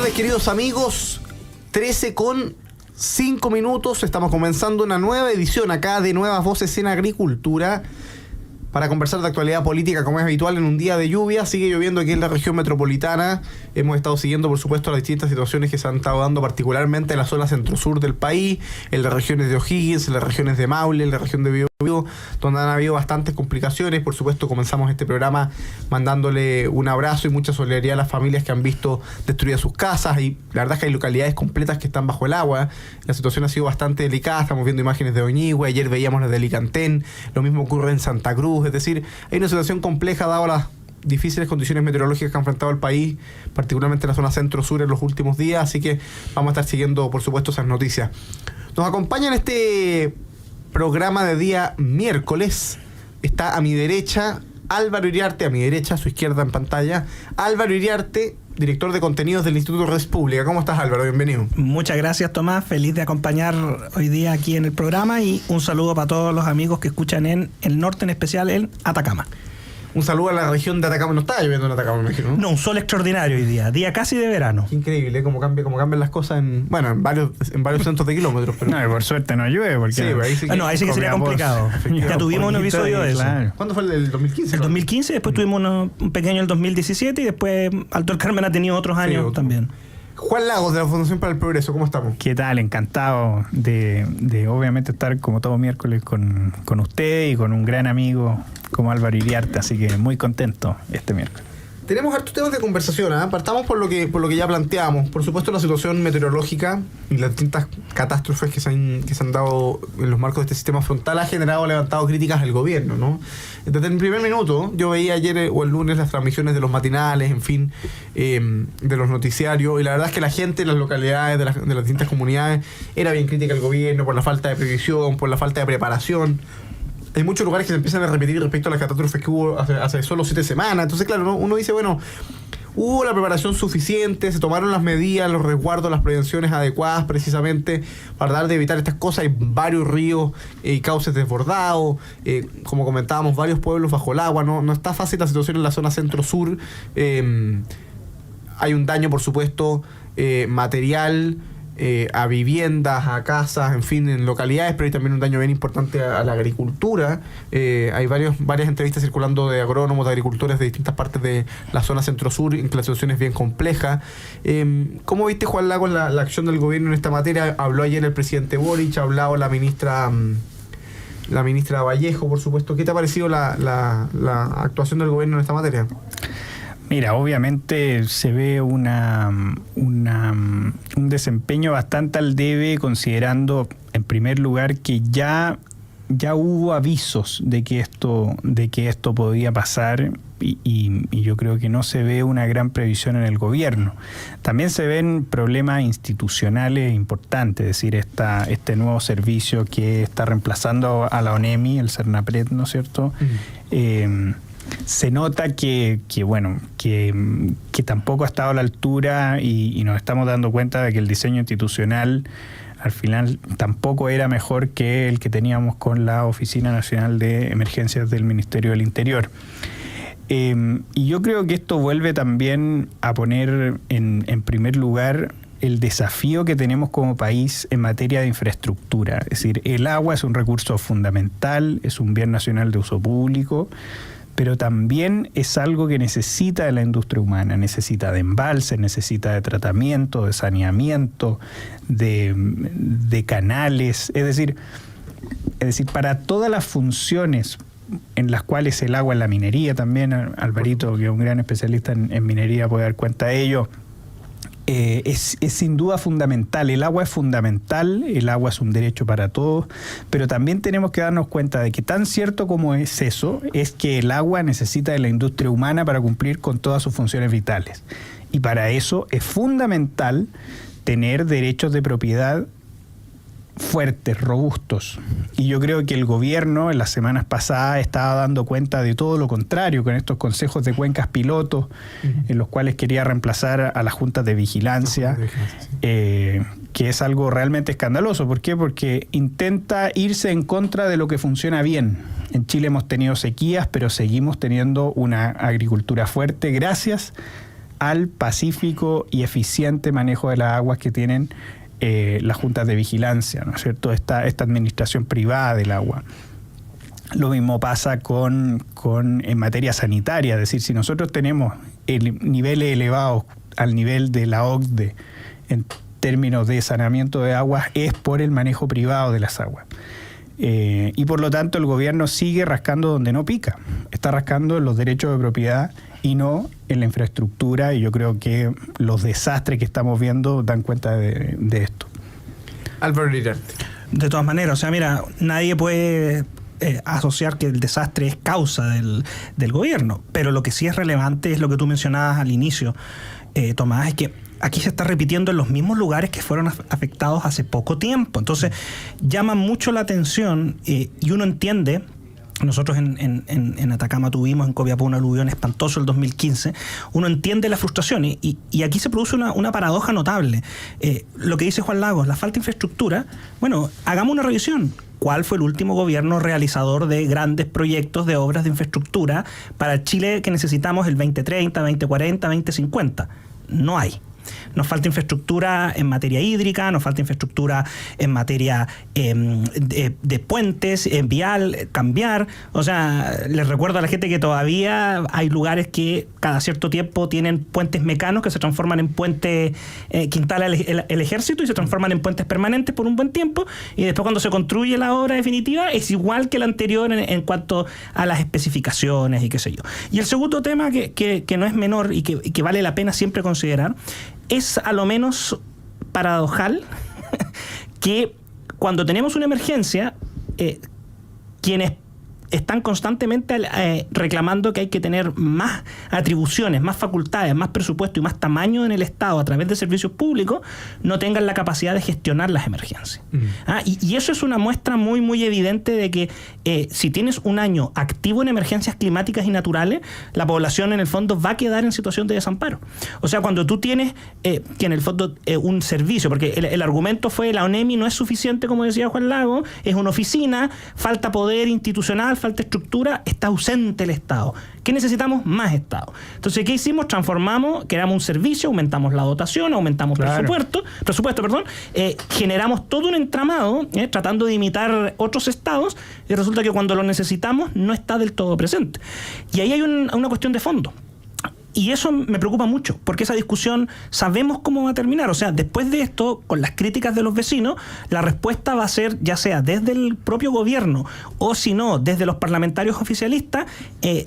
tardes, queridos amigos. 13:05. Estamos comenzando una nueva edición acá de Nuevas Voces en Agricultura para conversar de actualidad política como es habitual en un día de lluvia. Sigue lloviendo aquí en la región metropolitana. Hemos estado siguiendo, por supuesto, las distintas situaciones que se han estado dando particularmente en la zona centro-sur del país, en las regiones de O'Higgins, en las regiones de Maule, en la región de Biobío, donde han habido bastantes complicaciones. Por supuesto, comenzamos este programa mandándole un abrazo y mucha solidaridad a las familias que han visto destruidas sus casas, y la verdad es que hay localidades completas que están bajo el agua. La situación ha sido bastante delicada. Estamos viendo imágenes de Oñigüe, ayer veíamos las de Licantén, lo mismo ocurre en Santa Cruz. Es decir, hay una situación compleja dado las difíciles condiciones meteorológicas que ha enfrentado el país, particularmente en la zona centro-sur en los últimos días, así que vamos a estar siguiendo, por supuesto, esas noticias. Nos acompaña en este programa de día miércoles, está a mi derecha Álvaro Iriarte, a mi derecha, a su izquierda en pantalla, Álvaro Iriarte, director de contenidos del Instituto Res Publica. ¿Cómo estás, Álvaro? Bienvenido. Muchas gracias, Tomás. Feliz de acompañar hoy día aquí en el programa, y un saludo para todos los amigos que escuchan en el norte, en especial en Atacama. Un saludo a la región de Atacama. No estaba lloviendo en Atacama, me imagino, ¿no? No, un sol extraordinario hoy día casi de verano. Qué increíble, ¿eh? Cómo cambian las cosas en varios cientos de kilómetros. Pero... No, y por suerte no llueve, porque... Sí, ahí sí que sería complicado. Ya tuvimos un episodio de eso. Claro. ¿Cuándo fue el 2015? El 2015, después tuvimos un pequeño el 2017, y después Alto el Carmen ha tenido otros años también. Juan Lagos, de la Fundación para el Progreso, ¿cómo estamos? ¿Qué tal? Encantado de obviamente estar como todo miércoles con usted y con un gran amigo como Álvaro Iriarte, así que muy contento este miércoles. Tenemos hartos temas de conversación, ¿eh? Partamos por lo que ya planteamos. Por supuesto, la situación meteorológica y las distintas catástrofes que se han dado en los marcos de este sistema frontal ha levantado críticas al gobierno, ¿no? Desde el primer minuto, yo veía ayer o el lunes las transmisiones de los matinales, en fin, de los noticiarios, y la verdad es que la gente en las localidades de las distintas comunidades era bien crítica al gobierno por la falta de previsión, por la falta de preparación. Hay muchos lugares que se empiezan a repetir respecto a las catástrofes que hubo hace solo 7 semanas. Entonces, claro, ¿no? Uno dice, bueno, hubo la preparación suficiente, se tomaron las medidas, los resguardos, las prevenciones adecuadas precisamente para tratar de evitar estas cosas. Hay varios ríos y cauces desbordados, como comentábamos, varios pueblos bajo el agua. No está fácil la situación en la zona centro-sur. Hay un daño, por supuesto, material, a viviendas, a casas, en fin, en localidades, pero hay también un daño bien importante a la agricultura. Hay varias entrevistas circulando de agrónomos, de agricultores de distintas partes de la zona centro-sur, en que la situación es bien compleja. ¿Cómo viste, Juan Lagos, la acción del gobierno en esta materia? Habló ayer el presidente Boric, ha hablado la ministra Vallejo, por supuesto. ¿Qué te ha parecido la actuación del gobierno en esta materia? Mira, obviamente se ve un desempeño bastante al debe, considerando en primer lugar que ya hubo avisos de que esto podía pasar, y yo creo que no se ve una gran previsión en el gobierno. También se ven problemas institucionales importantes, es decir, este nuevo servicio que está reemplazando a la ONEMI, el Cernapred, ¿no es cierto? Se nota que tampoco ha estado a la altura, y nos estamos dando cuenta de que el diseño institucional al final tampoco era mejor que el que teníamos con la Oficina Nacional de Emergencias del Ministerio del Interior. Y yo creo que esto vuelve también a poner en primer lugar el desafío que tenemos como país en materia de infraestructura. Es decir, el agua es un recurso fundamental, es un bien nacional de uso público, pero también es algo que necesita de la industria humana, necesita de embalses, necesita de tratamiento, de saneamiento, de canales, es decir, para todas las funciones en las cuales el agua en la minería también, Alvarito, que es un gran especialista en minería, puede dar cuenta de ello, es sin duda fundamental. El agua es fundamental, el agua es un derecho para todos, pero también tenemos que darnos cuenta de que tan cierto como es eso, es que el agua necesita de la industria humana para cumplir con todas sus funciones vitales. Y para eso es fundamental tener derechos de propiedad fuertes, robustos. Y yo creo que el gobierno en las semanas pasadas estaba dando cuenta de todo lo contrario con estos consejos de cuencas pilotos, en los cuales quería reemplazar a las juntas de vigilancia, que es algo realmente escandaloso. ¿Por qué? Porque intenta irse en contra de lo que funciona bien. En Chile hemos tenido sequías, pero seguimos teniendo una agricultura fuerte gracias al pacífico y eficiente manejo de las aguas que tienen las juntas de vigilancia, ¿no es cierto? Esta administración privada del agua. Lo mismo pasa en materia sanitaria, es decir, si nosotros tenemos niveles elevados al nivel de la OCDE en términos de saneamiento de aguas, es por el manejo privado de las aguas. Y por lo tanto el gobierno sigue rascando donde no pica, está rascando en los derechos de propiedad y no en la infraestructura, y yo creo que los desastres que estamos viendo dan cuenta de esto. Álvaro Lirarte. De todas maneras, o sea, mira, nadie puede asociar que el desastre es causa del gobierno, pero lo que sí es relevante es lo que tú mencionabas al inicio, Tomás, es que aquí se está repitiendo en los mismos lugares que fueron afectados hace poco tiempo. Entonces, llama mucho la atención y uno entiende. Nosotros en Atacama tuvimos en Copiapó un aluvión espantoso el 2015. Uno entiende la frustración y aquí se produce una paradoja notable. Lo que dice Juan Lagos, la falta de infraestructura. Bueno, hagamos una revisión. ¿Cuál fue el último gobierno realizador de grandes proyectos de obras de infraestructura para Chile que necesitamos el 2030, 2040, 2050? No hay. Nos falta infraestructura en materia hídrica, nos falta infraestructura en materia de puentes, en vial, cambiar. O sea, les recuerdo a la gente que todavía hay lugares que cada cierto tiempo tienen puentes mecanos que se transforman en puentes que instala el ejército y se transforman en puentes permanentes por un buen tiempo, y después cuando se construye la obra definitiva es igual que la anterior en cuanto a las especificaciones y qué sé yo. Y el segundo tema que no es menor y que vale la pena siempre considerar es a lo menos paradojal que cuando tenemos una emergencia, quienes están constantemente reclamando que hay que tener más atribuciones, más facultades, más presupuesto y más tamaño en el Estado a través de servicios públicos, no tengan la capacidad de gestionar las emergencias. Y eso es una muestra muy, muy evidente de que si tienes un año activo en emergencias climáticas y naturales, la población en el fondo va a quedar en situación de desamparo. O sea, cuando tú tienes que en el fondo un servicio, porque el argumento fue la ONEMI no es suficiente, como decía Juan Lago, es una oficina, falta poder institucional, falta estructura, está ausente el Estado. ¿Qué necesitamos? Más Estado. Entonces, ¿qué hicimos? Transformamos, creamos un servicio, aumentamos la dotación, aumentamos presupuesto, generamos todo un entramado tratando de imitar otros estados, y resulta que cuando lo necesitamos no está del todo presente. Y ahí hay una cuestión de fondo. Y eso me preocupa mucho, porque esa discusión sabemos cómo va a terminar. O sea, después de esto, con las críticas de los vecinos, la respuesta va a ser, ya sea desde el propio gobierno o si no, desde los parlamentarios oficialistas,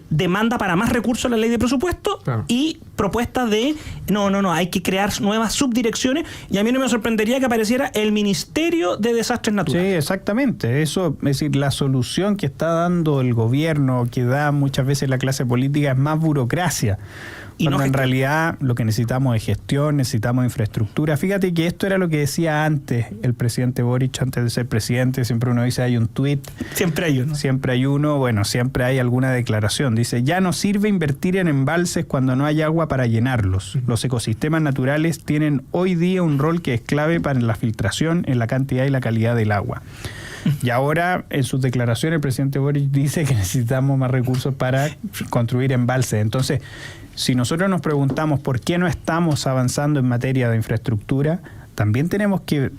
demanda para más recursos a la ley de presupuesto y propuesta de, no, hay que crear nuevas subdirecciones, y a mí no me sorprendería que apareciera el Ministerio de Desastres Naturales. Sí, exactamente. Eso, es decir, la solución que está dando el gobierno, que da muchas veces la clase política, es más burocracia. Cuando en realidad lo que necesitamos es gestión, necesitamos infraestructura. Fíjate que esto era lo que decía antes el presidente Boric, antes de ser presidente. Siempre uno dice, hay un tuit. Siempre hay uno. Siempre hay uno, bueno, siempre hay alguna declaración. Dice, ya no sirve invertir en embalses cuando no hay agua para llenarlos. Los ecosistemas naturales tienen hoy día un rol que es clave para la filtración en la cantidad y la calidad del agua. Y ahora, en sus declaraciones, el presidente Boric dice que necesitamos más recursos para construir embalses. Entonces, si nosotros nos preguntamos por qué no estamos avanzando en materia de infraestructura, también tenemos que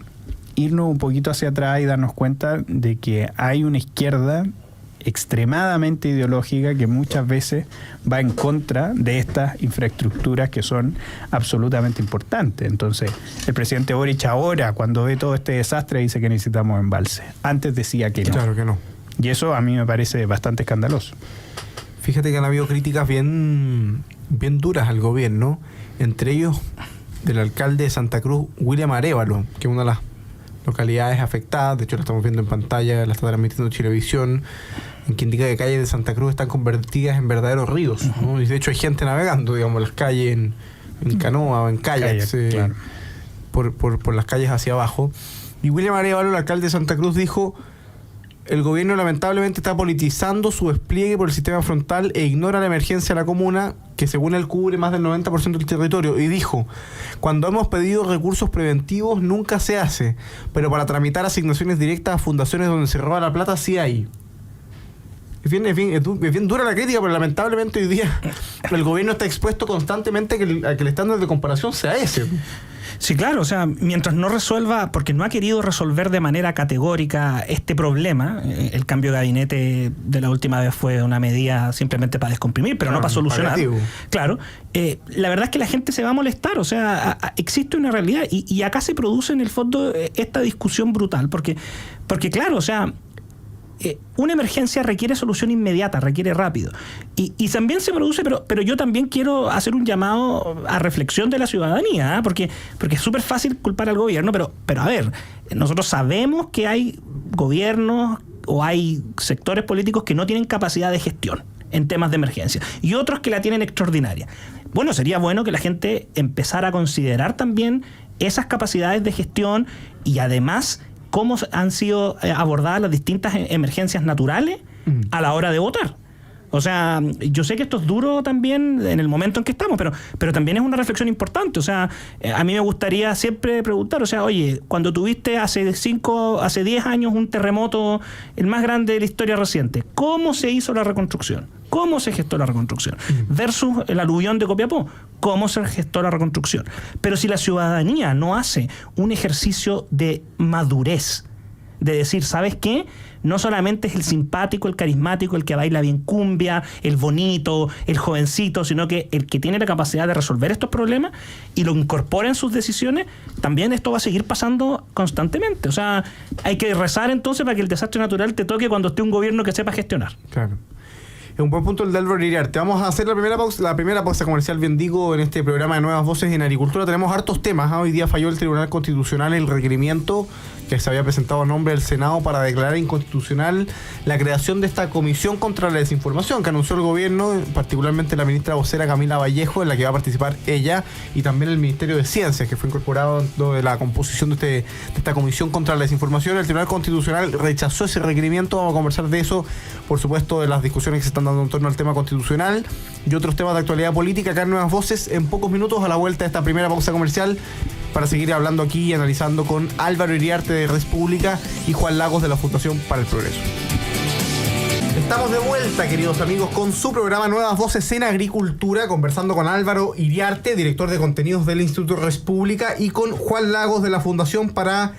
irnos un poquito hacia atrás y darnos cuenta de que hay una izquierda extremadamente ideológica que muchas veces va en contra de estas infraestructuras que son absolutamente importantes. Entonces, el presidente Boric ahora, cuando ve todo este desastre, dice que necesitamos embalses. Antes decía que no. Claro que no. Y eso a mí me parece bastante escandaloso. Fíjate que han habido críticas bien duras al gobierno, entre ellos del alcalde de Santa Cruz, William Arévalo, que es una de las localidades afectadas. De hecho, la estamos viendo en pantalla, la está transmitiendo Chilevisión, en que indica que calles de Santa Cruz están convertidas en verdaderos ríos, ¿no? Y de hecho hay gente navegando, digamos, las calles en canoa o en kayaks, claro, por las calles hacia abajo. Y William Arévalo, el alcalde de Santa Cruz, dijo: el gobierno lamentablemente está politizando su despliegue por el sistema frontal e ignora la emergencia de la comuna, que según él cubre más del 90% del territorio. Y dijo: cuando hemos pedido recursos preventivos nunca se hace, pero para tramitar asignaciones directas a fundaciones donde se roba la plata sí hay. Es bien dura la crítica, pero lamentablemente hoy día el gobierno está expuesto constantemente a que el estándar de comparación sea ese. Sí, claro, o sea, mientras no resuelva, porque no ha querido resolver de manera categórica este problema, el cambio de gabinete de la última vez fue una medida simplemente para descomprimir, pero no para solucionar. Paliativo. Claro, la verdad es que la gente se va a molestar, o sea, existe una realidad y acá se produce en el fondo esta discusión brutal, porque claro, o sea, una emergencia requiere solución inmediata, requiere rápido. Y también se produce, pero yo también quiero hacer un llamado a reflexión de la ciudadanía, ¿eh? Porque es súper fácil culpar al gobierno, pero a ver, nosotros sabemos que hay gobiernos o hay sectores políticos que no tienen capacidad de gestión en temas de emergencia y otros que la tienen extraordinaria. Bueno, sería bueno que la gente empezara a considerar también esas capacidades de gestión y además cómo han sido abordadas las distintas emergencias naturales a la hora de votar. O sea, yo sé que esto es duro también en el momento en que estamos, pero también es una reflexión importante. O sea, a mí me gustaría siempre preguntar, o sea, oye, cuando tuviste hace 10 años un terremoto, el más grande de la historia reciente, ¿cómo se hizo la reconstrucción? ¿Cómo se gestó la reconstrucción? Versus el aluvión de Copiapó, ¿cómo se gestó la reconstrucción? Pero si la ciudadanía no hace un ejercicio de madurez, de decir, ¿sabes qué? No solamente es el simpático, el carismático, el que baila bien cumbia, el bonito, el jovencito, sino que el que tiene la capacidad de resolver estos problemas y lo incorpora en sus decisiones, también esto va a seguir pasando constantemente. O sea, hay que rezar entonces para que el desastre natural te toque cuando esté un gobierno que sepa gestionar. Claro. Es un buen punto el de Álvaro Iriarte. Vamos a hacer la primera pausa comercial, bien digo, en este programa de Nuevas Voces en Agricultura. Tenemos hartos temas. Hoy día falló el Tribunal Constitucional el requerimiento que se había presentado a nombre del Senado para declarar inconstitucional la creación de esta comisión contra la desinformación que anunció el gobierno, particularmente la ministra vocera Camila Vallejo, en la que va a participar ella, y también el Ministerio de Ciencias, que fue incorporado dentro de la composición de esta comisión contra la desinformación. El Tribunal Constitucional rechazó ese requerimiento. Vamos a conversar de eso, por supuesto, de las discusiones que se están dando en torno al tema constitucional y otros temas de actualidad política acá en Nuevas Voces en pocos minutos, a la vuelta de esta primera pausa comercial, para seguir hablando aquí y analizando con Álvaro Iriarte de Res Pública y Juan Lagos de la Fundación para el Progreso. Estamos de vuelta, queridos amigos, con su programa Nuevas Voces en Agricultura, conversando con Álvaro Iriarte, director de contenidos del Instituto Res Pública, y con Juan Lagos de la Fundación para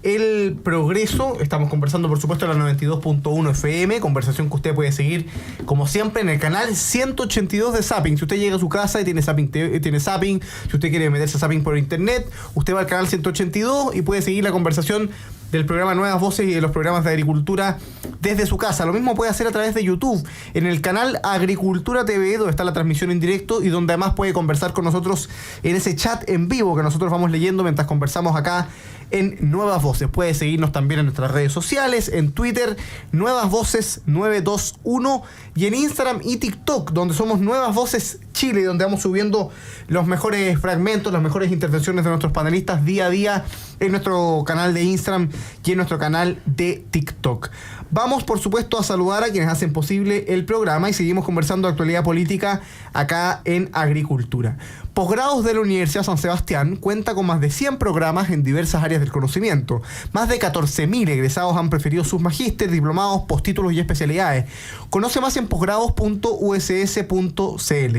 el Progreso. Estamos conversando, por supuesto, en la 92.1 FM, conversación que usted puede seguir, como siempre, en el canal 182 de Zapping. Si usted llega a su casa y tiene Zapping, si usted quiere meterse a Zapping por internet, usted va al canal 182 y puede seguir la conversación del programa Nuevas Voces y de los programas de agricultura desde su casa. Lo mismo puede hacer a través de YouTube, en el canal Agricultura TV, donde está la transmisión en directo y donde además puede conversar con nosotros en ese chat en vivo que nosotros vamos leyendo mientras conversamos acá en Nuevas Voces. Puede seguirnos también en nuestras redes sociales, en Twitter, Nuevas Voces 921, y en Instagram y TikTok, donde somos Nuevas Voces Chile, donde vamos subiendo los mejores fragmentos, las mejores intervenciones de nuestros panelistas día a día en nuestro canal de Instagram y en nuestro canal de TikTok. Vamos, por supuesto, a saludar a quienes hacen posible el programa y seguimos conversando de actualidad política acá en Agricultura. Posgrados de la Universidad San Sebastián cuenta con más de 100 programas en diversas áreas del conocimiento. Más de 14.000 egresados han preferido sus magísteres, diplomados, postítulos y especialidades. Conoce más en posgrados.uss.cl.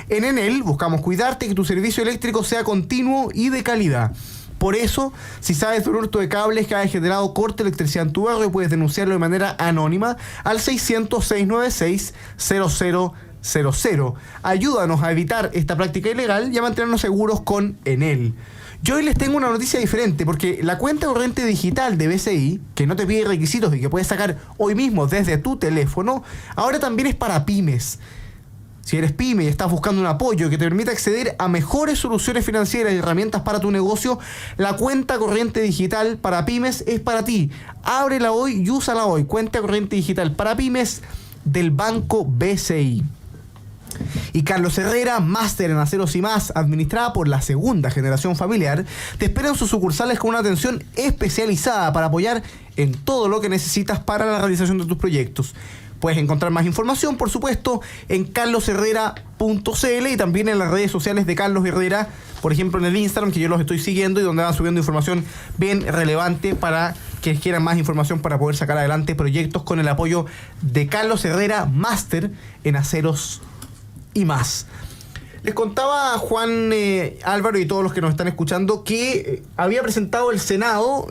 En Enel buscamos cuidarte, que tu servicio eléctrico sea continuo y de calidad. Por eso, si sabes de un hurto de cables que haya generado corte de electricidad en tu barrio, puedes denunciarlo de manera anónima al 600-696-0000. Ayúdanos a evitar esta práctica ilegal y a mantenernos seguros con Enel. Yo hoy les tengo una noticia diferente, porque la cuenta corriente digital de BCI, que no te pide requisitos y que puedes sacar hoy mismo desde tu teléfono, ahora también es para pymes. Si eres pyme y estás buscando un apoyo que te permita acceder a mejores soluciones financieras y herramientas para tu negocio, la cuenta corriente digital para pymes es para ti. Ábrela hoy y úsala hoy. Cuenta corriente digital para pymes del Banco BCI. Y Carlos Herrera, máster en aceros y más, administrada por la segunda generación familiar, te espera en sus sucursales con una atención especializada para apoyar en todo lo que necesitas para la realización de tus proyectos. Puedes encontrar más información, por supuesto, en carlosherrera.cl y también en las redes sociales de Carlos Herrera, por ejemplo en el Instagram, que yo los estoy siguiendo y donde van subiendo información bien relevante para quienes quieran más información para poder sacar adelante proyectos con el apoyo de Carlos Herrera, máster en aceros y más. Les contaba Juan, Álvaro y todos los que nos están escuchando que había presentado el Senado,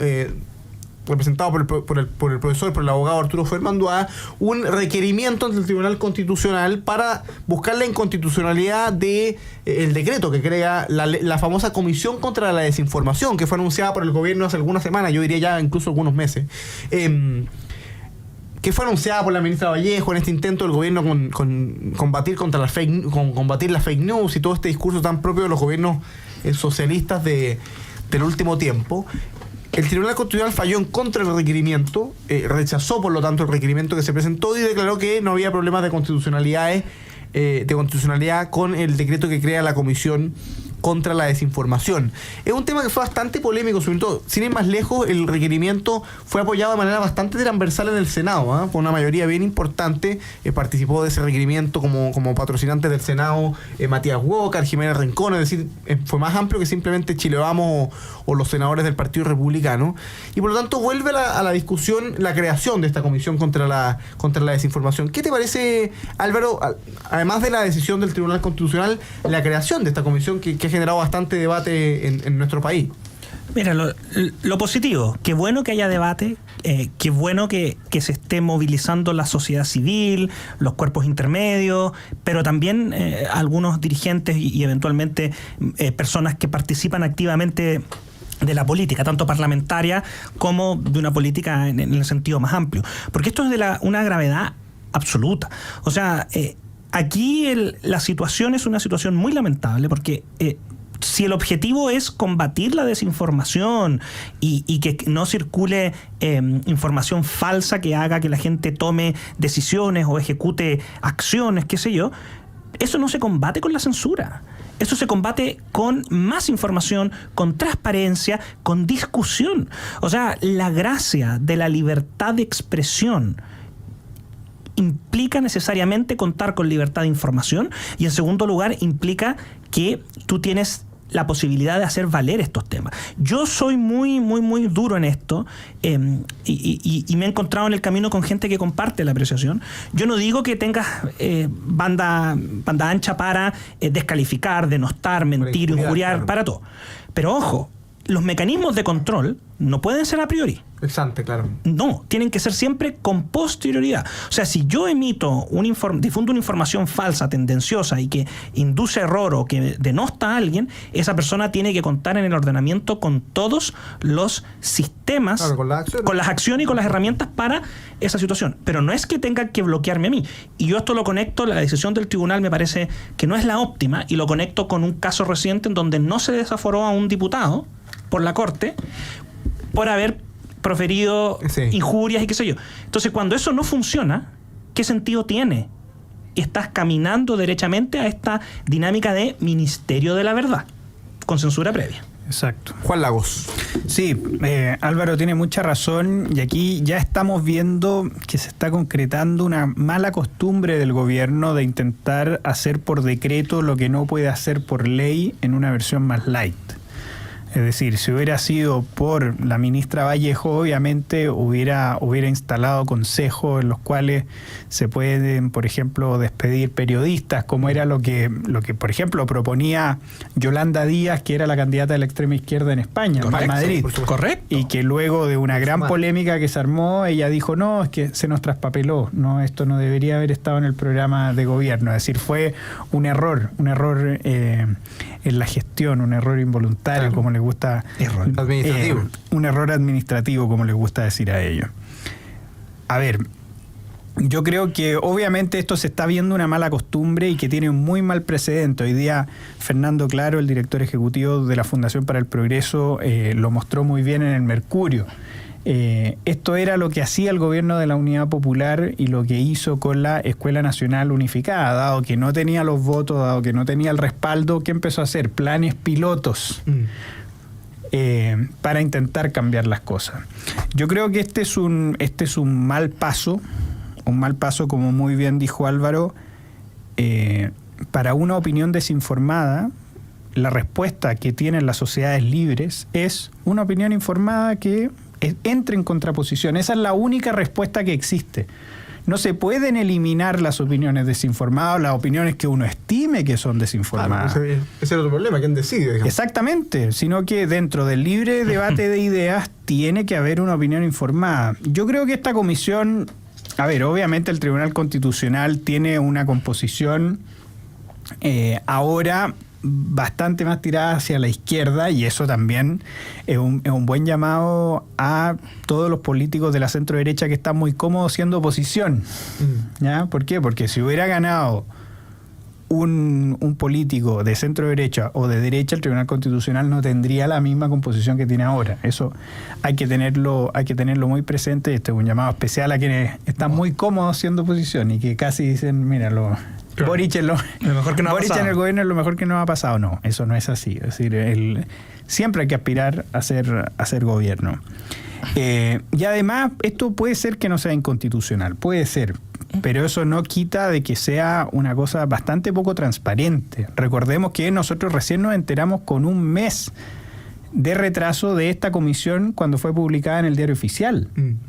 representado por el profesor, por el abogado Arturo Fermanduá, un requerimiento ante el Tribunal Constitucional para buscar la inconstitucionalidad de el decreto que crea la famosa Comisión contra la Desinformación, que fue anunciada por el gobierno hace algunas semanas, yo diría ya incluso algunos meses. Que fue anunciada por la ministra Vallejo en este intento del gobierno con combatir combatir las fake news y todo este discurso tan propio de los gobiernos socialistas del último tiempo. El Tribunal Constitucional falló en contra del requerimiento, rechazó por lo tanto el requerimiento que se presentó y declaró que no había problemas de constitucionalidad con el decreto que crea la Comisión contra la Desinformación. Es un tema que fue bastante polémico, sobre todo, sin ir más lejos, el requerimiento fue apoyado de manera bastante transversal en el Senado, por una mayoría bien importante. Participó de ese requerimiento como patrocinantes del Senado Matías Walker, Jiménez Rincón, es decir, fue más amplio que simplemente Chile Vamos o los senadores del Partido Republicano, y por lo tanto vuelve a la discusión la creación de esta Comisión contra la Desinformación. ¿Qué te parece, Álvaro, además de la decisión del Tribunal Constitucional, la creación de esta comisión que ha generado bastante debate en nuestro país? Mira, lo positivo, qué bueno que haya debate, qué bueno que se esté movilizando la sociedad civil, los cuerpos intermedios, pero también algunos dirigentes y eventualmente personas que participan activamente de la política, tanto parlamentaria como de una política en el sentido más amplio. Porque esto es de una gravedad absoluta. O sea, aquí la situación es una situación muy lamentable porque si el objetivo es combatir la desinformación y que no circule información falsa que haga que la gente tome decisiones o ejecute acciones, qué sé yo, eso no se combate con la censura. Eso se combate con más información, con transparencia, con discusión. O sea, la gracia de la libertad de expresión implica necesariamente contar con libertad de información y, en segundo lugar, implica que tú tienes la posibilidad de hacer valer estos temas. Yo soy muy duro en esto y me he encontrado en el camino con gente que comparte la apreciación. Yo no digo que tengas banda ancha para descalificar, denostar, mentir, injuriar, claro, para todo. Pero ojo, los mecanismos de control no pueden ser a priori. Ex ante, claro. No, tienen que ser siempre con posterioridad. O sea, si yo difundo una información falsa, tendenciosa y que induce error o que denosta a alguien, esa persona tiene que contar en el ordenamiento con todos los sistemas, claro, con las acciones y con las herramientas para esa situación. Pero no es que tenga que bloquearme a mí. Y yo esto lo conecto, la decisión del tribunal me parece que no es la óptima, y lo conecto con un caso reciente en donde no se desaforó a un diputado por la Corte por haber proferido injurias y qué sé yo. Entonces, cuando eso no funciona, ¿qué sentido tiene? Estás caminando derechamente a esta dinámica de Ministerio de la Verdad, con censura previa. Exacto. Juan Lagos. Sí, Álvaro tiene mucha razón, y aquí ya estamos viendo que se está concretando una mala costumbre del gobierno de intentar hacer por decreto lo que no puede hacer por ley en una versión más light. Es decir, si hubiera sido por la ministra Vallejo, obviamente hubiera instalado consejos en los cuales se pueden, por ejemplo, despedir periodistas, como era lo que por ejemplo, proponía Yolanda Díaz, que era la candidata de la extrema izquierda en España, en Madrid. Correcto. Y que luego de una gran polémica que se armó, ella dijo, no, es que se nos traspapeló, no, esto no debería haber estado en el programa de gobierno. Es decir, fue un error en la gestión, un error involuntario, claro, como les gusta, administrativo. Un error administrativo, como les gusta decir a ellos. A ver, yo creo que obviamente esto se está viendo una mala costumbre y que tiene un muy mal precedente. Hoy día Fernando Claro, el director ejecutivo de la Fundación para el Progreso, lo mostró muy bien en el Mercurio. Esto era lo que hacía el gobierno de la Unidad Popular y lo que hizo con la Escuela Nacional Unificada, dado que no tenía los votos, dado que no tenía el respaldo. ¿Qué empezó a hacer? Planes pilotos para intentar cambiar las cosas. Yo creo que este es un mal paso, un mal paso, como muy bien dijo Álvaro. Para una opinión desinformada, la respuesta que tienen las sociedades libres es una opinión informada que entre en contraposición. Esa es la única respuesta que existe. No se pueden eliminar las opiniones desinformadas, las opiniones que uno estime que son desinformadas. Claro, ese es el otro problema, ¿quién decide? Digamos. Exactamente, sino que dentro del libre debate de ideas tiene que haber una opinión informada. Yo creo que esta comisión, a ver, obviamente el Tribunal Constitucional tiene una composición ahora bastante más tirada hacia la izquierda, y eso también es un buen llamado a todos los políticos de la centro derecha que están muy cómodos siendo oposición. ¿Ya? ¿Por qué? Porque si hubiera ganado un político de centro derecha o de derecha, el Tribunal Constitucional no tendría la misma composición que tiene ahora. Eso hay que tenerlo muy presente. Este es un llamado especial a quienes están muy cómodos siendo oposición y que casi dicen, míralo. Claro. Boric, lo mejor que no Boric en el gobierno es lo mejor que nos ha pasado. No, eso no es así. Es decir, siempre hay que aspirar a ser gobierno. Y además, esto puede ser que no sea inconstitucional, puede ser, pero eso no quita de que sea una cosa bastante poco transparente. Recordemos que nosotros recién nos enteramos con un mes de retraso de esta comisión cuando fue publicada en el Diario Oficial.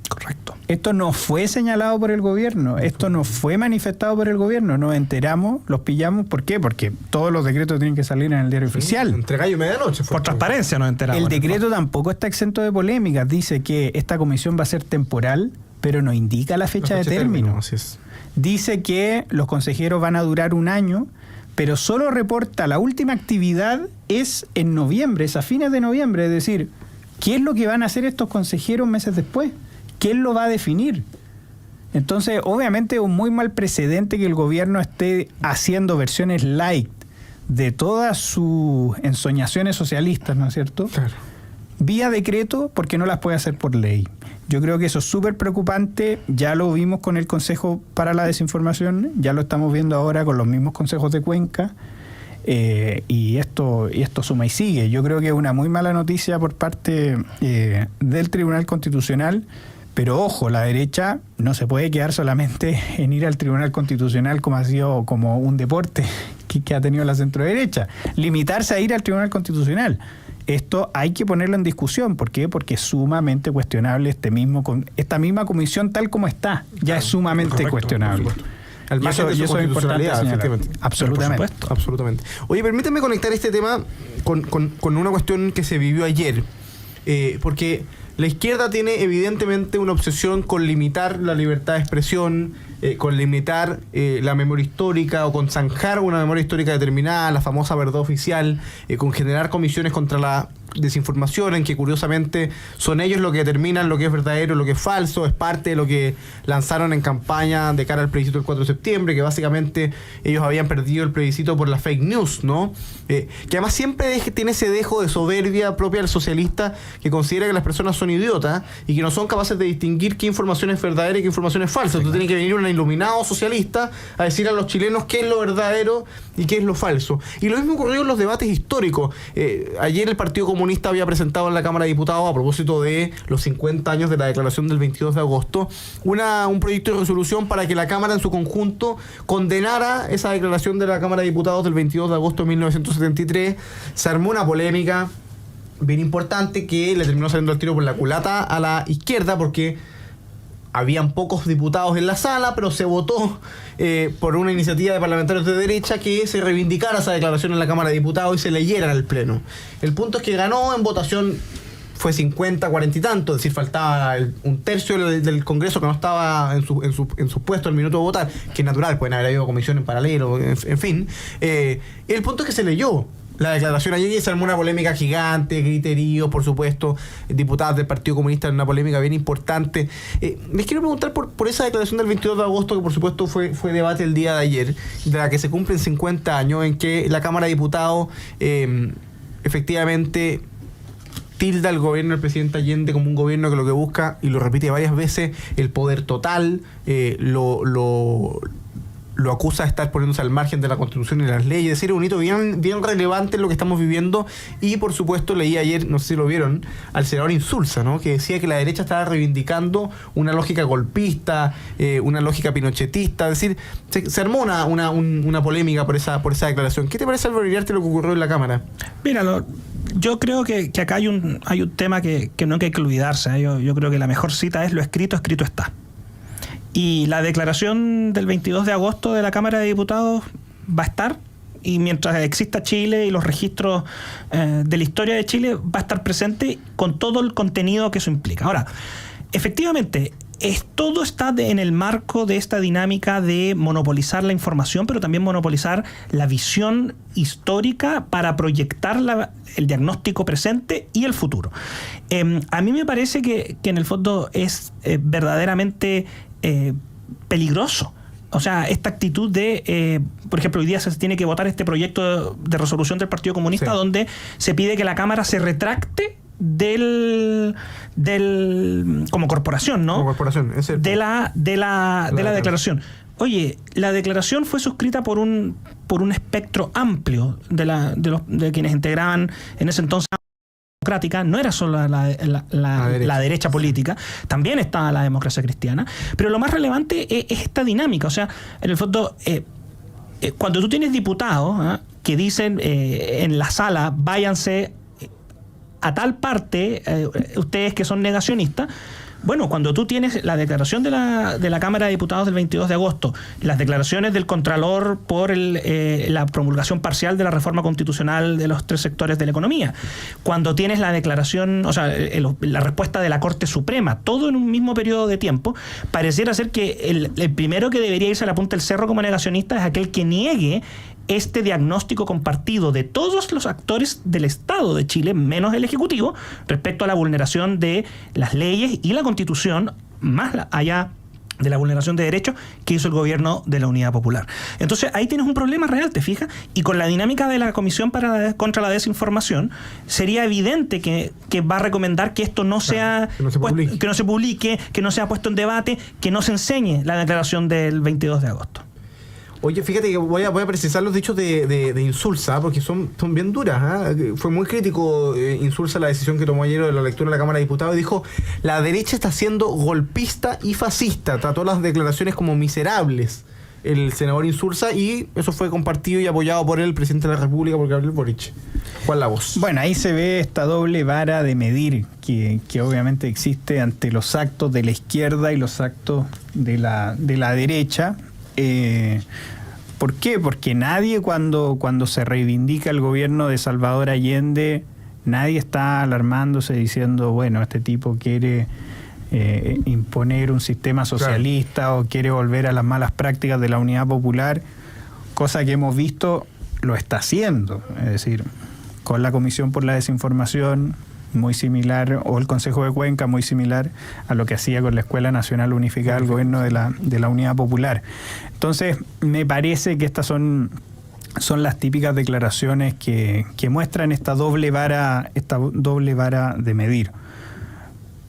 Correcto. Esto no fue señalado por el gobierno, esto no fue manifestado por el gobierno, nos enteramos, los pillamos. ¿Por qué? Porque todos los decretos tienen que salir en el Diario Oficial. Entre gallo y medianoche. Por transparencia nos enteramos. El decreto tampoco está exento de polémicas, dice que esta comisión va a ser temporal, pero no indica la fecha de término. Así es. Dice que los consejeros van a durar 1 año, pero solo reporta la última actividad es en noviembre, es a fines de noviembre. Es decir, ¿qué es lo que van a hacer estos consejeros meses después? ¿Quién lo va a definir? Entonces, obviamente, es un muy mal precedente que el gobierno esté haciendo versiones light de todas sus ensoñaciones socialistas, ¿no es cierto? Claro. Vía decreto, porque no las puede hacer por ley. Yo creo que eso es súper preocupante. Ya lo vimos con el Consejo para la Desinformación, ya lo estamos viendo ahora con los mismos consejos de Cuenca, y esto suma y sigue. Yo creo que es una muy mala noticia por parte del Tribunal Constitucional, pero ojo, la derecha no se puede quedar solamente en ir al Tribunal Constitucional como ha sido como un deporte que ha tenido la centroderecha. Limitarse a ir al Tribunal Constitucional. Esto hay que ponerlo en discusión. ¿Por qué? Porque es sumamente cuestionable esta misma comisión tal como está. Ya es sumamente cuestionable. Al margen de su constitucionalidad, efectivamente. Absolutamente. Por supuesto, absolutamente. Oye, permíteme conectar este tema con una cuestión que se vivió ayer. Porque la izquierda tiene evidentemente una obsesión con limitar la libertad de expresión, con limitar la memoria histórica o con zanjar una memoria histórica determinada, la famosa verdad oficial, con generar comisiones contra la desinformación, en que curiosamente son ellos los que determinan lo que es verdadero, lo que es falso. Es parte de lo que lanzaron en campaña de cara al plebiscito del 4 de septiembre, que básicamente ellos habían perdido el plebiscito por la fake news, ¿no? Que además siempre tiene ese dejo de soberbia propia del socialista, que considera que las personas son idiotas y que no son capaces de distinguir qué información es verdadera y qué información es falsa. Entonces tiene que venir un iluminado socialista a decir a los chilenos qué es lo verdadero y qué es lo falso. Y lo mismo ocurrió en los debates históricos. Ayer el Partido Comunista había presentado en la Cámara de Diputados, a propósito de los 50 años de la declaración del 22 de agosto, un proyecto de resolución para que la Cámara en su conjunto condenara esa declaración de la Cámara de Diputados del 22 de agosto de 1973. Se armó una polémica bien importante que le terminó saliendo al tiro por la culata a la izquierda, porque habían pocos diputados en la sala, pero se votó por una iniciativa de parlamentarios de derecha que se reivindicara esa declaración en la Cámara de Diputados y se leyera en el Pleno. El punto es que ganó en votación, fue 50, 40 y tanto, es decir, faltaba un tercio del Congreso que no estaba en su puesto al minuto de votar, que es natural, pueden haber habido comisión en paralelo, en fin. El punto es que se leyó la declaración ayer y se armó una polémica gigante, griterío, por supuesto, diputados del Partido Comunista en una polémica bien importante. Les quiero preguntar por esa declaración del 22 de agosto, que por supuesto fue debate el día de ayer, de la que se cumplen 50 años, en que la Cámara de Diputados efectivamente tilda al gobierno del presidente Allende como un gobierno que lo que busca, y lo repite varias veces, el poder total, lo acusa de estar poniéndose al margen de la Constitución y las leyes. Es decir, un hito bien relevante en lo que estamos viviendo. Y por supuesto leí ayer, no sé si lo vieron, al senador Insulza, ¿no?, que decía que la derecha estaba reivindicando una lógica golpista, una lógica pinochetista. Es decir, se armó una polémica por esa declaración. ¿Qué te parece, Álvaro Iriarte, lo que ocurrió en la Cámara? Mira, yo creo que acá hay un tema que no hay que olvidarse, ¿eh? Yo creo que la mejor cita es: lo escrito está. Y la declaración del 22 de agosto de la Cámara de Diputados va a estar, y mientras exista Chile y los registros de la historia de Chile, va a estar presente con todo el contenido que eso implica. Ahora, efectivamente, todo está en el marco de esta dinámica de monopolizar la información, pero también monopolizar la visión histórica para proyectar el diagnóstico presente y el futuro. A mí me parece que en el fondo es verdaderamente peligroso. O sea, esta actitud de, por ejemplo, hoy día se tiene que votar este proyecto de resolución del Partido Comunista, sí, donde se pide que la Cámara se retracte como corporación, ¿no? Como corporación, de la declaración. Oye, la declaración fue suscrita por un espectro amplio de quienes integraban en ese entonces democrática. No era solo la derecha política, también estaba la democracia cristiana, pero lo más relevante es esta dinámica. O sea, en el fondo, cuando tú tienes diputados que dicen en la sala: váyanse a tal parte, ustedes que son negacionistas. Bueno, cuando tú tienes la declaración de la Cámara de Diputados del 22 de agosto, las declaraciones del Contralor por la promulgación parcial de la reforma constitucional de los 3 sectores de la economía, cuando tienes la declaración, o sea, la respuesta de la Corte Suprema, todo en un mismo periodo de tiempo, pareciera ser que el primero que debería irse a la punta del cerro como negacionista es aquel que niegue este diagnóstico compartido de todos los actores del Estado de Chile, menos el Ejecutivo, respecto a la vulneración de las leyes y la Constitución, más allá de la vulneración de derechos que hizo el gobierno de la Unidad Popular. Entonces ahí tienes un problema real, ¿te fijas? Y con la dinámica de la Comisión contra la Desinformación, sería evidente que va a recomendar que esto no sea, que no se publique, que no sea puesto en debate, que no se enseñe la declaración del 22 de agosto. Oye, fíjate que voy a precisar los dichos de Insulza, porque son bien duras. Fue muy crítico Insulza la decisión que tomó ayer de la lectura de la Cámara de Diputados, y dijo: la derecha está siendo golpista y fascista. Trató las declaraciones como miserables el senador Insulza, y eso fue compartido y apoyado por el presidente de la República, por Gabriel Boric. ¿Cuál la voz? Bueno, ahí se ve esta doble vara de medir que obviamente existe ante los actos de la izquierda y los actos de la derecha. ¿Por qué? Porque nadie cuando se reivindica el gobierno de Salvador Allende, nadie está alarmándose diciendo: bueno, este tipo quiere imponer un sistema socialista, claro, o quiere volver a las malas prácticas de la Unidad Popular, cosa que hemos visto lo está haciendo. Es decir, con la Comisión por la Desinformación, muy similar, o el Consejo de Cuenca, muy similar a lo que hacía con la Escuela Nacional Unificada del gobierno de la Unidad Popular. Entonces, me parece que estas son las típicas declaraciones que muestran esta doble vara de medir.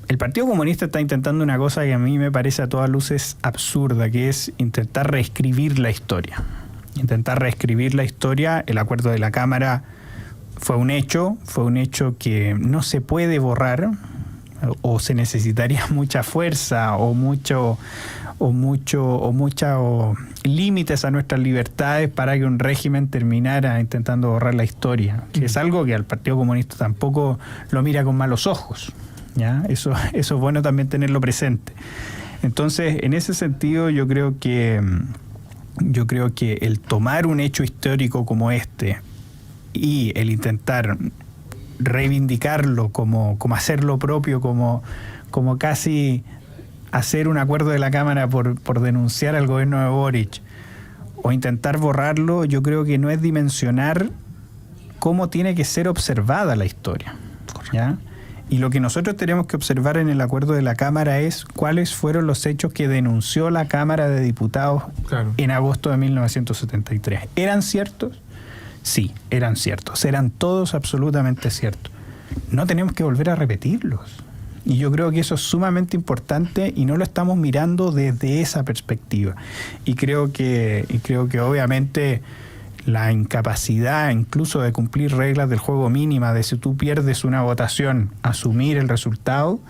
El Partido Comunista está intentando una cosa que a mí me parece a todas luces absurda, que es intentar reescribir la historia. El acuerdo de la Cámara fue un hecho que no se puede borrar, o se necesitaría mucha fuerza o muchos límites a nuestras libertades para que un régimen terminara intentando borrar la historia, que es algo que al Partido Comunista tampoco lo mira con malos ojos, ¿ya? Eso es bueno también tenerlo presente. Entonces, en ese sentido, yo creo que el tomar un hecho histórico como este y el intentar reivindicarlo como hacerlo propio, como casi hacer un acuerdo de la Cámara por denunciar al gobierno de Boric, o intentar borrarlo, yo creo que no es dimensionar cómo tiene que ser observada la historia, ¿ya? Y lo que nosotros tenemos que observar en el acuerdo de la Cámara es cuáles fueron los hechos que denunció la Cámara de Diputados, claro, en agosto de 1973. ¿Eran ciertos? Sí, eran ciertos. Eran todos absolutamente ciertos. No tenemos que volver a repetirlos. Y yo creo que eso es sumamente importante y no lo estamos mirando desde esa perspectiva. Y creo que obviamente la incapacidad incluso de cumplir reglas del juego mínima, de si tú pierdes una votación, asumir el resultado,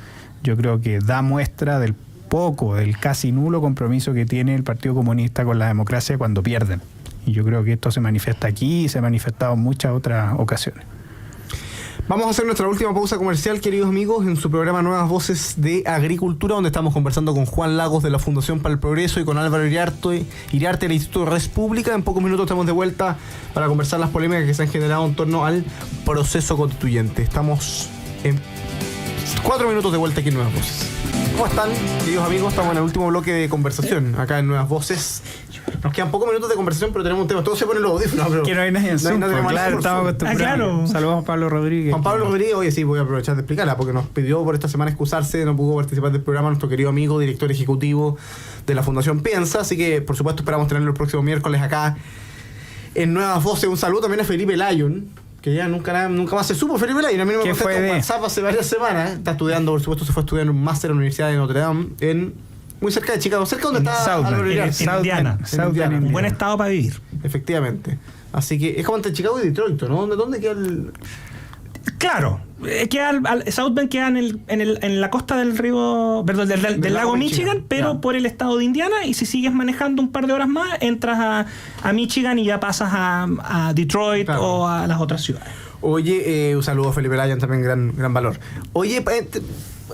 yo creo que da muestra del casi nulo compromiso que tiene el Partido Comunista con la democracia cuando pierden. Y yo creo que esto se manifiesta aquí y se ha manifestado en muchas otras ocasiones. Vamos a hacer nuestra última pausa comercial, queridos amigos, en su programa Nuevas Voces de Agricultura, donde estamos conversando con Juan Lagos de la Fundación para el Progreso y con Álvaro Iriarte del Instituto Res Pública. En pocos minutos estamos de vuelta para conversar las polémicas que se han generado en torno al proceso constituyente. Estamos en 4 minutos de vuelta aquí en Nuevas Voces. ¿Cómo están, queridos amigos? Estamos en el último bloque de conversación acá en Nuevas Voces. Nos quedan pocos minutos de conversación, pero tenemos un tema. Todos se ponen los audífonos, pero que no hay nadie en Zoom, claro, estamos acostumbrados. Claro. Saludos a Juan Pablo Rodríguez. Juan Pablo Rodríguez, oye, sí, voy a aprovechar de explicarla, porque nos pidió por esta semana excusarse, no pudo participar del programa nuestro querido amigo, director ejecutivo de la Fundación Piensa, así que, por supuesto, esperamos tenerlo el próximo miércoles acá en Nuevas Voces. Un saludo también a Felipe Lyon, que ya nunca más se supo Felipe Lyon. A mí no me contestó en WhatsApp hace varias semanas. Está estudiando, por supuesto, se fue a estudiar un máster en la Universidad de Notre Dame, muy cerca de Chicago, cerca donde está Indiana. Un buen estado para vivir. Efectivamente. Así que es como entre Chicago y Detroit, ¿no? ¿Dónde queda el...? Claro, South Bend queda en la costa del río, perdón, del lago Michigan, pero por el estado de Indiana, y si sigues manejando un par de horas más, entras a Michigan y ya pasas a Detroit, claro, o a las otras ciudades. Oye, un saludo a Felipe Lyon, también gran valor. Oye,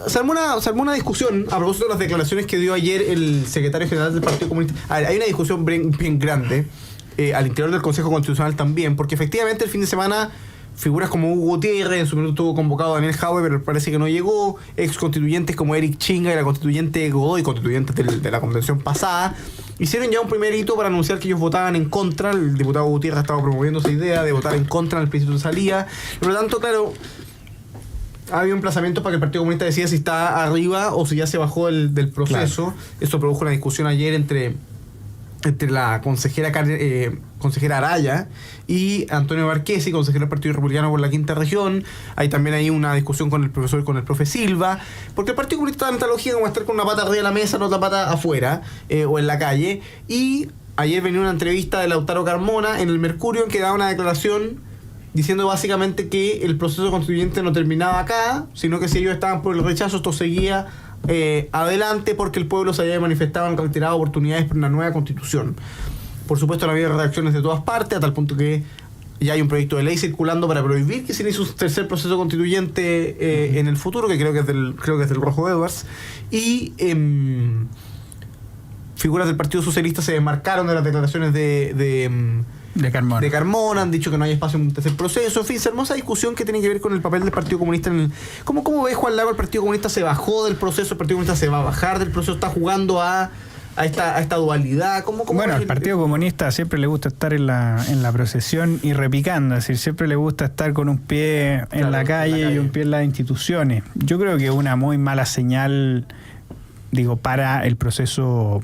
se armó una discusión a propósito de las declaraciones que dio ayer el secretario general del Partido Comunista. Hay una discusión bien grande al interior del Consejo Constitucional también, porque efectivamente el fin de semana figuras como Hugo Gutiérrez, en su minuto tuvo convocado a Daniel Jaue, pero parece que no llegó, ex constituyentes como Eric Chinga y la constituyente Godoy, constituyentes de la convención pasada, hicieron ya un primer hito para anunciar que ellos votaban en contra. El diputado Gutiérrez estaba promoviendo esa idea de votar en contra en el plebiscito de salida. Por lo tanto, claro, había un emplazamiento para que el Partido Comunista decida si está arriba o si ya se bajó del proceso. Claro. Eso produjo una discusión ayer entre la consejera Araya y Antonio Marquesi, consejero del Partido Republicano por la Quinta Región. Hay también una discusión con el profe Silva, porque el Partido Comunista está en analogía como estar con una pata arriba de la mesa, la otra pata afuera o en la calle. Y ayer venía una entrevista de Lautaro Carmona en el Mercurio, en que daba una declaración diciendo básicamente que el proceso constituyente no terminaba acá, sino que si ellos estaban por el rechazo, esto seguía adelante, porque el pueblo se había manifestado en cantidad de oportunidades por una nueva constitución. Por supuesto, no había reacciones de todas partes, a tal punto que ya hay un proyecto de ley circulando para prohibir que se inicie un tercer proceso constituyente en el futuro, que creo que es del Rojo Edwards. Y figuras del Partido Socialista se desmarcaron de las declaraciones de Carmona, han dicho que no hay espacio en un tercer proceso. En fin, esa hermosa discusión que tiene que ver con el papel del Partido Comunista ¿Cómo ves, Juan Lago? El Partido Comunista se bajó del proceso, el Partido Comunista se va a bajar del proceso, está jugando a esta dualidad. Bueno, al Partido Comunista siempre le gusta estar en la procesión y repicando, es decir, siempre le gusta estar con un pie en la calle y un pie en las instituciones. Yo creo que es una muy mala señal, para el proceso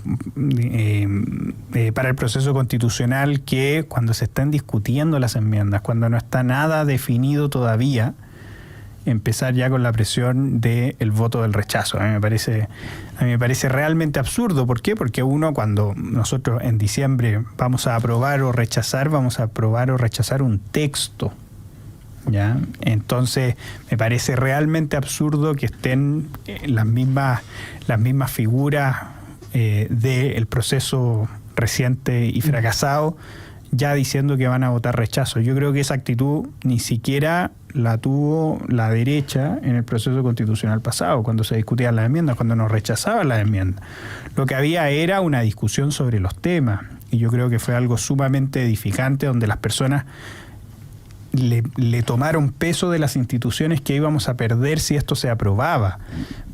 constitucional, que cuando se están discutiendo las enmiendas, cuando no está nada definido todavía, empezar ya con la presión del voto del rechazo. A mí me parece realmente absurdo. ¿Por qué? Porque cuando nosotros en diciembre vamos a aprobar o rechazar un texto, ¿ya? Entonces me parece realmente absurdo que estén las mismas figuras del proceso reciente y fracasado ya diciendo que van a votar rechazo. Yo creo que esa actitud ni siquiera la tuvo la derecha en el proceso constitucional pasado, cuando se discutían las enmiendas, cuando nos rechazaban las enmiendas. Lo que había era una discusión sobre los temas, y yo creo que fue algo sumamente edificante, donde las personas le tomaron peso de las instituciones que íbamos a perder si esto se aprobaba.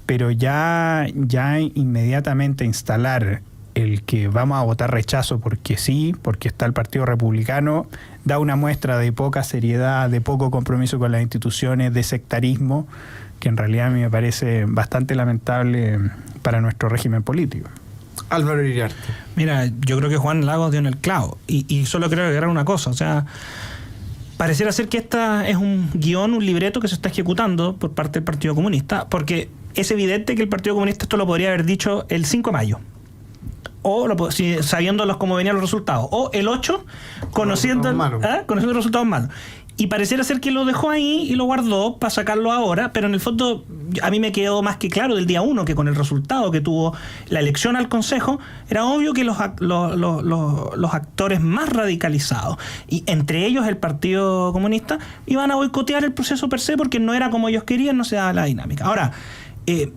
Pero ya inmediatamente instalar el que vamos a votar rechazo porque sí, porque está el Partido Republicano, da una muestra de poca seriedad, de poco compromiso con las instituciones, de sectarismo, que en realidad a mí me parece bastante lamentable para nuestro régimen político. Álvaro Iriarte. Mira, yo creo que Juan Lagos dio en el clavo, y solo quiero agregar una cosa, o sea, pareciera ser que esta es un guión, un libreto que se está ejecutando por parte del Partido Comunista, porque es evidente que el Partido Comunista esto lo podría haber dicho el 5 de mayo. O sabiéndolos cómo venían los resultados. O el 8, conociendo los resultados malos. Y pareciera ser que lo dejó ahí y lo guardó para sacarlo ahora, pero en el fondo a mí me quedó más que claro del día 1 que con el resultado que tuvo la elección al Consejo, era obvio que los actores más radicalizados, y entre ellos el Partido Comunista, iban a boicotear el proceso per se porque no era como ellos querían, no se daba la dinámica. Ahora,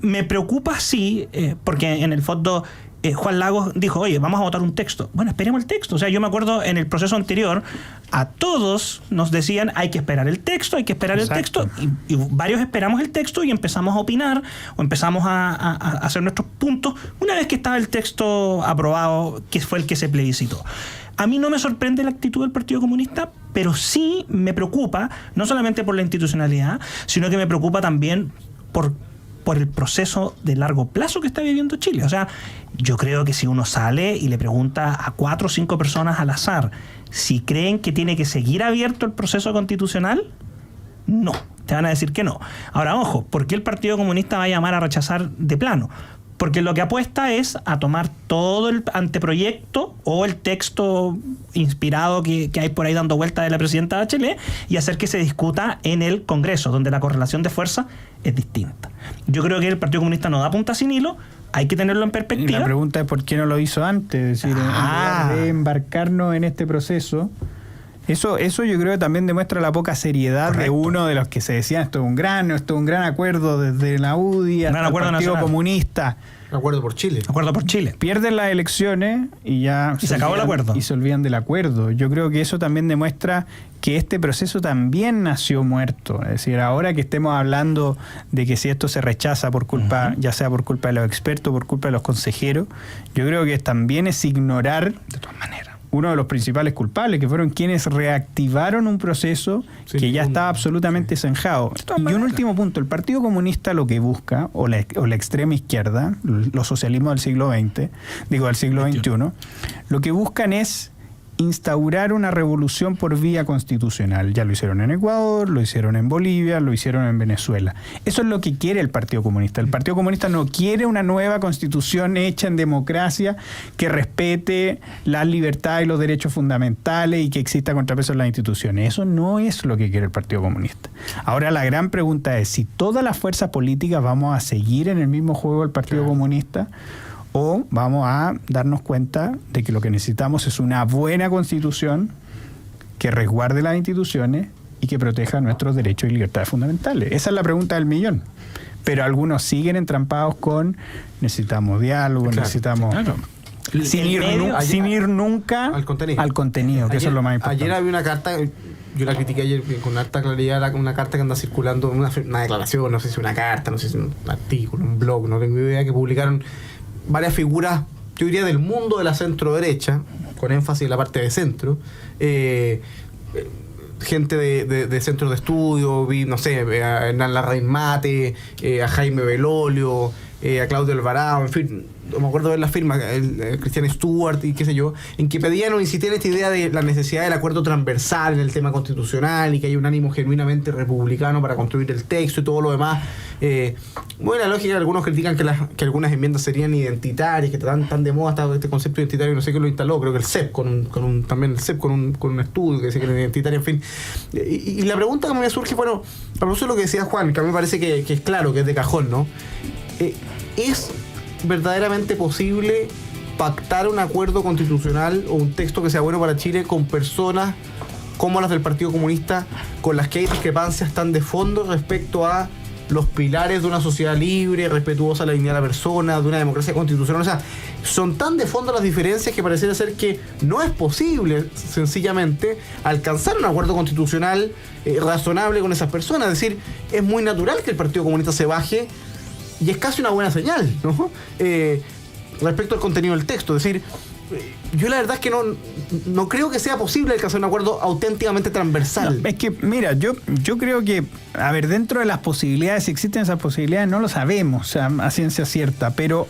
me preocupa sí, porque en el fondo... Juan Lagos dijo, oye, vamos a votar un texto. Bueno, esperemos el texto. O sea, yo me acuerdo en el proceso anterior, a todos nos decían, hay que esperar el texto, hay que esperar Exacto. el texto. Y varios esperamos el texto y empezamos a opinar o empezamos a hacer nuestros puntos una vez que estaba el texto aprobado, que fue el que se plebiscitó. A mí no me sorprende la actitud del Partido Comunista, pero sí me preocupa, no solamente por la institucionalidad, sino que me preocupa también por el proceso de largo plazo que está viviendo Chile. O sea, yo creo que si uno sale y le pregunta a 4 o 5 personas al azar si creen que tiene que seguir abierto el proceso constitucional, no, te van a decir que no. Ahora, ojo, ¿por qué el Partido Comunista va a llamar a rechazar de plano? Porque lo que apuesta es a tomar todo el anteproyecto o el texto inspirado que hay por ahí dando vuelta de la presidenta Bachelet y hacer que se discuta en el Congreso, donde la correlación de fuerza es distinta. Yo creo que el Partido Comunista no da punta sin hilo, hay que tenerlo en perspectiva. Y la pregunta es por qué no lo hizo antes, es decir, en lugar de embarcarnos en este proceso. Eso yo creo que también demuestra la poca seriedad de uno de los que se decían esto es un gran acuerdo desde la UDI hasta el Partido nacional. Comunista. Acuerdo por Chile. Acuerdo por Chile. Pierden las elecciones y ya se acabó el acuerdo. Y se olvidan del acuerdo. Yo creo que eso también demuestra que este proceso también nació muerto. Es decir, ahora que estemos hablando de que si esto se rechaza por culpa, ya sea por culpa de los expertos, por culpa de los consejeros, yo creo que también es ignorar, de todas maneras, uno de los principales culpables, que fueron quienes reactivaron un proceso que ya estaba absolutamente zanjado. Y un último punto, el Partido Comunista lo que busca, o la extrema izquierda, los socialismos del siglo XX, del siglo XXI, lo que buscan es instaurar una revolución por vía constitucional. Ya lo hicieron en Ecuador, lo hicieron en Bolivia, lo hicieron en Venezuela. Eso es lo que quiere el Partido Comunista. El Partido Comunista no quiere una nueva constitución hecha en democracia que respete las libertades y los derechos fundamentales y que exista contrapeso en las instituciones. Eso no es lo que quiere el Partido Comunista. Ahora la gran pregunta es si todas las fuerzas políticas vamos a seguir en el mismo juego del Partido Comunista, o vamos a darnos cuenta de que lo que necesitamos es una buena constitución que resguarde las instituciones y que proteja nuestros derechos y libertades fundamentales. Esa es la pregunta del millón. Pero algunos siguen entrampados con necesitamos diálogo, necesitamos... Claro. Sin ir nunca al contenido, que ayer, eso es lo más importante. Ayer había una carta, yo la critiqué ayer con harta claridad, una carta que anda circulando, una declaración, no sé si una carta, no sé si un artículo, un blog, no tengo idea, que publicaron varias figuras, yo diría, del mundo de la centro derecha, con énfasis en la parte de centro, gente de centros de estudio, no sé, a Hernán Larraín Mate, a Jaime Belolio, a Claudio Alvarado, en fin, no me acuerdo de la firma, el Cristian Stewart y qué sé yo, en que pedían o insistían en esta idea de la necesidad del acuerdo transversal en el tema constitucional y que hay un ánimo genuinamente republicano para construir el texto y todo lo demás. Bueno, la lógica, algunos critican que algunas enmiendas serían identitarias, que tan de moda está este concepto identitario, no sé quién lo instaló, creo que el CEP, también el CEP con un estudio que dice que era identitario, en fin. Y la pregunta que me surge, bueno, a propósito de lo que decía Juan, que a mí me parece que es claro, que es de cajón, ¿no? ¿Es verdaderamente posible pactar un acuerdo constitucional o un texto que sea bueno para Chile con personas como las del Partido Comunista, con las que hay discrepancias tan de fondo respecto a los pilares de una sociedad libre, respetuosa de la dignidad de la persona, de una democracia constitucional? O sea, son tan de fondo las diferencias que pareciera ser que no es posible sencillamente alcanzar un acuerdo constitucional razonable con esas personas. Es decir, es muy natural que el Partido Comunista se baje, y es casi una buena señal, ¿no? Respecto al contenido del texto. Es decir, yo la verdad es que no creo que sea posible alcanzar un acuerdo auténticamente transversal. No, es que, mira, yo creo que, a ver, dentro de las posibilidades, si existen esas posibilidades, no lo sabemos, o sea, a ciencia cierta, pero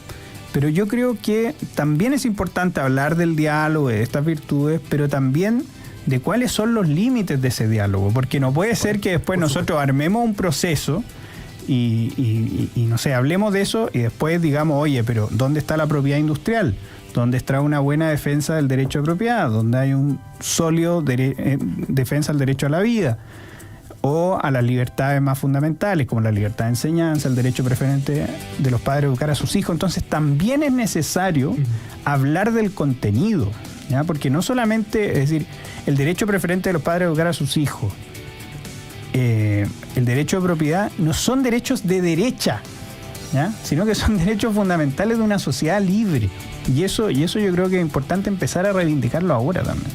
yo creo que también es importante hablar del diálogo, de estas virtudes, pero también de cuáles son los límites de ese diálogo, porque no puede ser que después nosotros armemos un proceso y no sé, hablemos de eso y después digamos, oye, pero ¿dónde está la propiedad industrial? ¿Dónde está una buena defensa del derecho de propiedad? ¿Dónde hay un sólido defensa del derecho a la vida? O a las libertades más fundamentales, como la libertad de enseñanza, el derecho preferente de los padres a educar a sus hijos. Entonces también es necesario hablar del contenido, ¿ya? Porque no solamente, es decir, el derecho preferente de los padres a educar a sus hijos, el derecho de propiedad, no son derechos de derecha, ¿ya? Sino que son derechos fundamentales de una sociedad libre. Y eso yo creo que es importante empezar a reivindicarlo ahora también.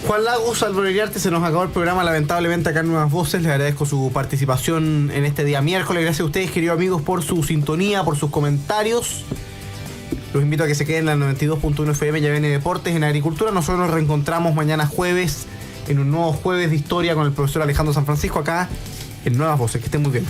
Juan Lagos, Álvaro Iriarte, se nos acabó el programa lamentablemente acá en Nuevas Voces. Les agradezco su participación en este día miércoles. Gracias a ustedes, queridos amigos, por su sintonía, por sus comentarios. Los invito a que se queden en la 92.1 FM, ya viene Deportes en Agricultura. Nosotros nos reencontramos mañana jueves en un nuevo jueves de historia con el profesor Alejandro San Francisco acá en Nuevas Voces. Que estén muy bien.